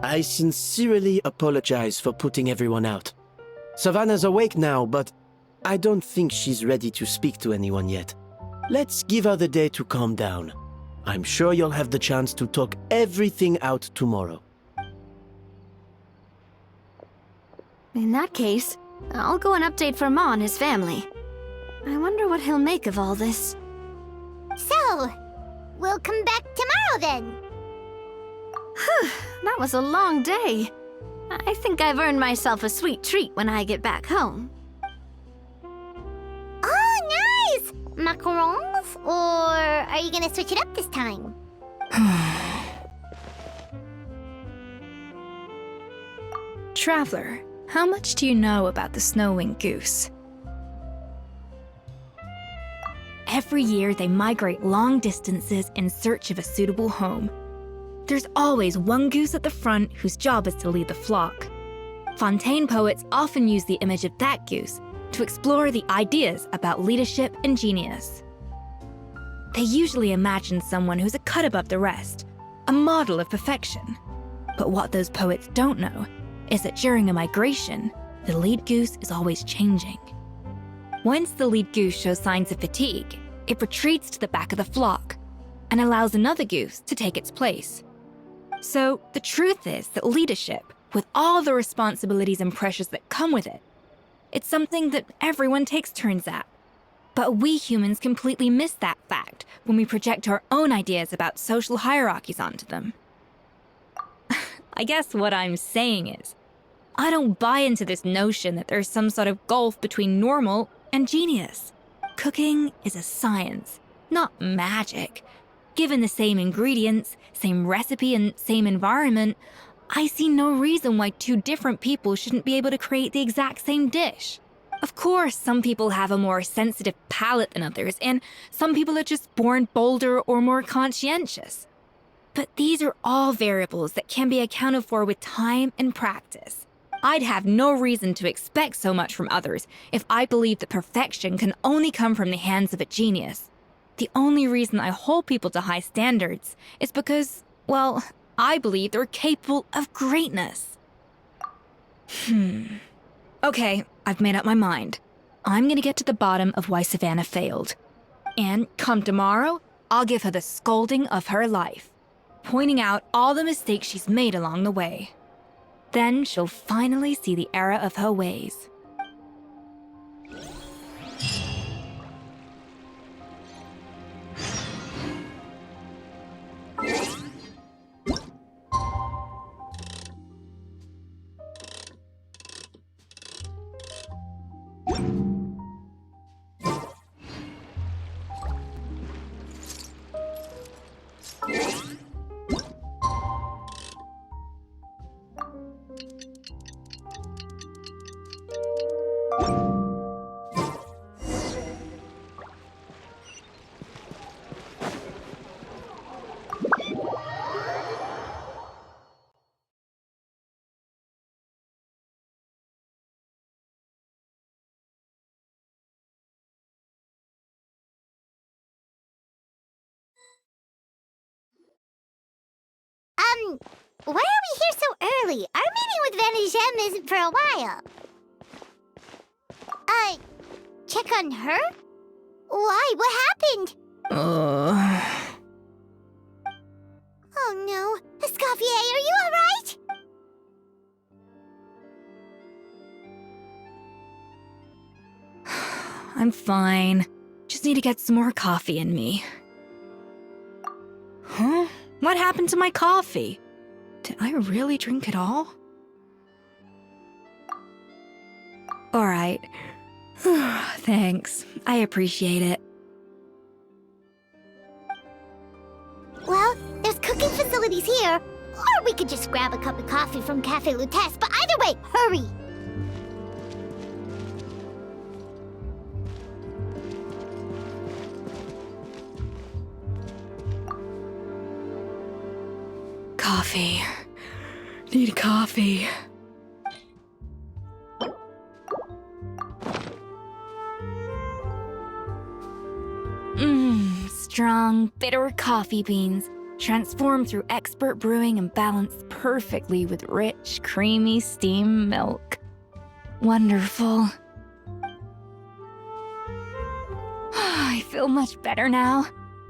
I sincerely apologize for putting everyone out. Savannah's awake now, but I don't think she's ready to speak to anyone yet. Let's give her the day to calm down. I'm sure you'll have the chance to talk everything out tomorrow. In that case, I'll go and update for Ma and his family. I wonder what he'll make of all this. So, we'll come back tomorrow then. That was a long day. I think I've earned myself a sweet treat when I get back home. Oh, nice! Macarons? Or are you gonna switch it up this time? Traveler, how much do you know about the snow-winged goose? Every year, they migrate long distances in search of a suitable home. There's always one goose at the front whose job is to lead the flock. Fontaine poets often use the image of that goose to explore the ideas about leadership and genius. They usually imagine someone who's a cut above the rest, a model of perfection. But what those poets don't know is that during a migration, the lead goose is always changing. Once the lead goose shows signs of fatigue, it retreats to the back of the flock and allows another goose to take its place. So the truth is that leadership, with all the responsibilities and pressures that come with it, it's something that everyone takes turns at. But we humans completely miss that fact when we project our own ideas about social hierarchies onto them. I guess what I'm saying is, I don't buy into this notion that there's some sort of gulf between normal and genius. Cooking is a science, not magic. Given the same ingredients, same recipe, and same environment, I see no reason why two different people shouldn't be able to create the exact same dish. Of course, some people have a more sensitive palate than others, and some people are just born bolder or more conscientious. But these are all variables that can be accounted for with time and practice. I'd have no reason to expect so much from others if I believed that perfection can only come from the hands of a genius. The only reason I hold people to high standards is because, well, I believe they're capable of greatness. Okay, I've made up my mind. I'm gonna get to the bottom of why Savannah failed. And come tomorrow, I'll give her the scolding of her life, pointing out all the mistakes she's made along the way. Then she'll finally see the error of her ways. Why are we here so early? Our meeting with Vanigem isn't for a while. Check on her? Why? What happened? Oh no. Escoffier, are you alright? I'm fine. Just need to get some more coffee in me. Huh? What happened to my coffee? Did I really drink it all? All right. Thanks. I appreciate it. Well, there's cooking facilities here. Or we could just grab a cup of coffee from Cafe Lutece, but either way, hurry! Coffee. Need coffee. Strong, bitter coffee beans, transformed through expert brewing and balanced perfectly with rich, creamy steam milk. Wonderful. I feel much better now.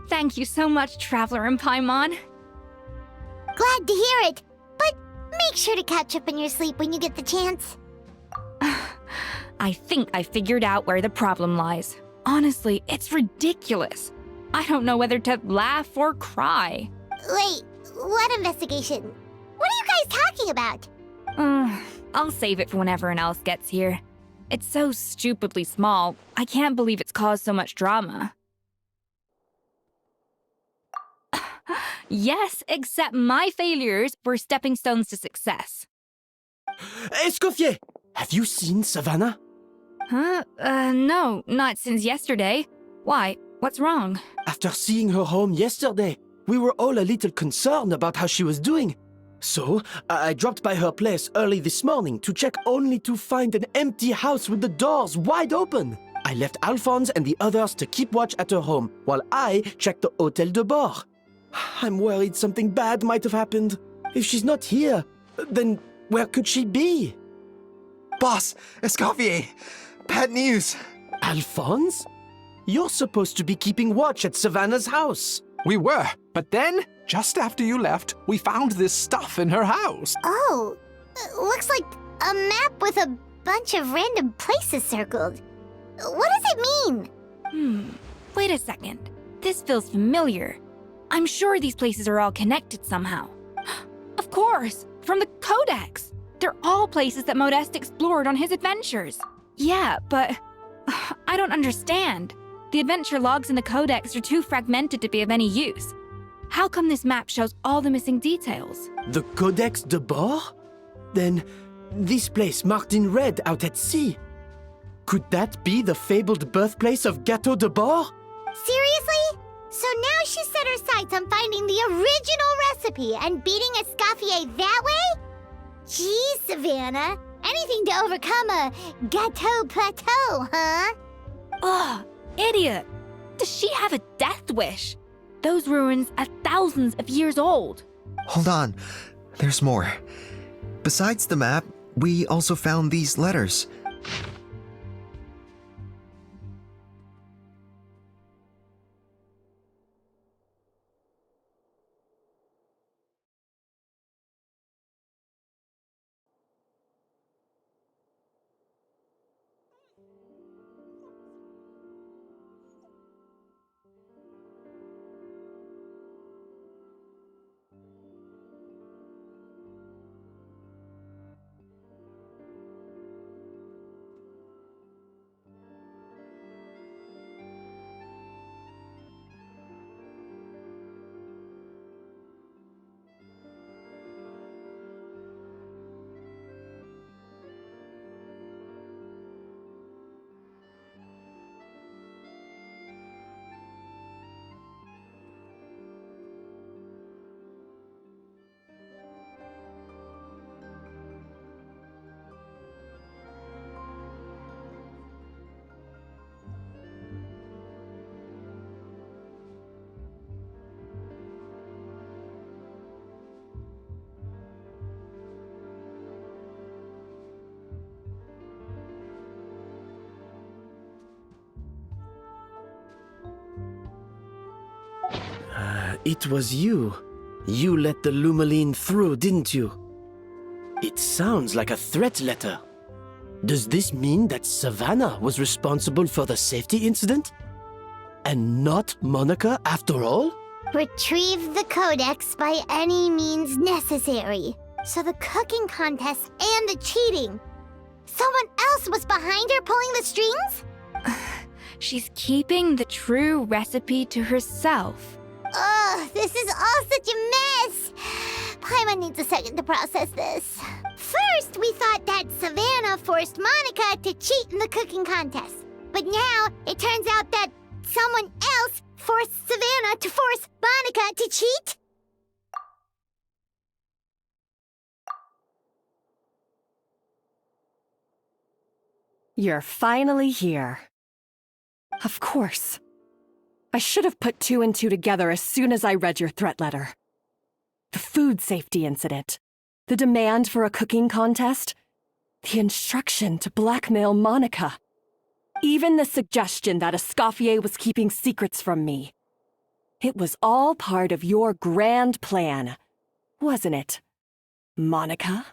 Thank you so much, Traveler and Paimon. Glad to hear it, but make sure to catch up in your sleep when you get the chance. I think I figured out where the problem lies. Honestly, it's ridiculous. I don't know whether to laugh or cry. Wait, what investigation? What are you guys talking about? I'll save it for when everyone else gets here. It's so stupidly small, I can't believe it's caused so much drama. Yes, except my failures were stepping stones to success. Escoffier! Have you seen Savannah? Huh? No, not since yesterday. Why? What's wrong? After seeing her home yesterday, we were all a little concerned about how she was doing. So, I dropped by her place early this morning to check only to find an empty house with the doors wide open. I left Alphonse and the others to keep watch at her home, while I checked the Hôtel de Bord. I'm worried something bad might have happened. If she's not here, then where could she be? Boss, Escoffier, bad news. Alphonse? You're supposed to be keeping watch at Savannah's house. We were, but then, just after you left, we found this stuff in her house. Oh, looks like a map with a bunch of random places circled. What does it mean? Wait a second. This feels familiar. I'm sure these places are all connected somehow. Of course, from the Codex. They're all places that Modeste explored on his adventures. Yeah, but I don't understand. The adventure logs in the Codex are too fragmented to be of any use. How come this map shows all the missing details? The Codex de Bord? Then, this place marked in red out at sea. Could that be the fabled birthplace of Gâteau de Bord? Seriously? So now she set her sights on finding the original recipe and beating Escoffier that way? Geez, Savannah. Anything to overcome a gâteau plateau, huh? Ugh, idiot! Does she have a death wish? Those ruins are thousands of years old. Hold on, there's more. Besides the map, we also found these letters. It was you. You let the Lumaline through, didn't you? It sounds like a threat letter. Does this mean that Savannah was responsible for the safety incident? And not Monica after all? Retrieve the Codex by any means necessary. So the cooking contest and the cheating. Someone else was behind her pulling the strings? She's keeping the true recipe to herself. Ugh, this is all such a mess. Paimon needs a second to process this. First, we thought that Savannah forced Monica to cheat in the cooking contest. But now, it turns out that someone else forced Savannah to force Monica to cheat? You're finally here. Of course. I should have put two and two together as soon as I read your threat letter. food safety incident, the demand for a cooking contest, the instruction to blackmail Monica, even the suggestion that Escoffier was keeping secrets from me. It was all part of your grand plan, wasn't it, Monica?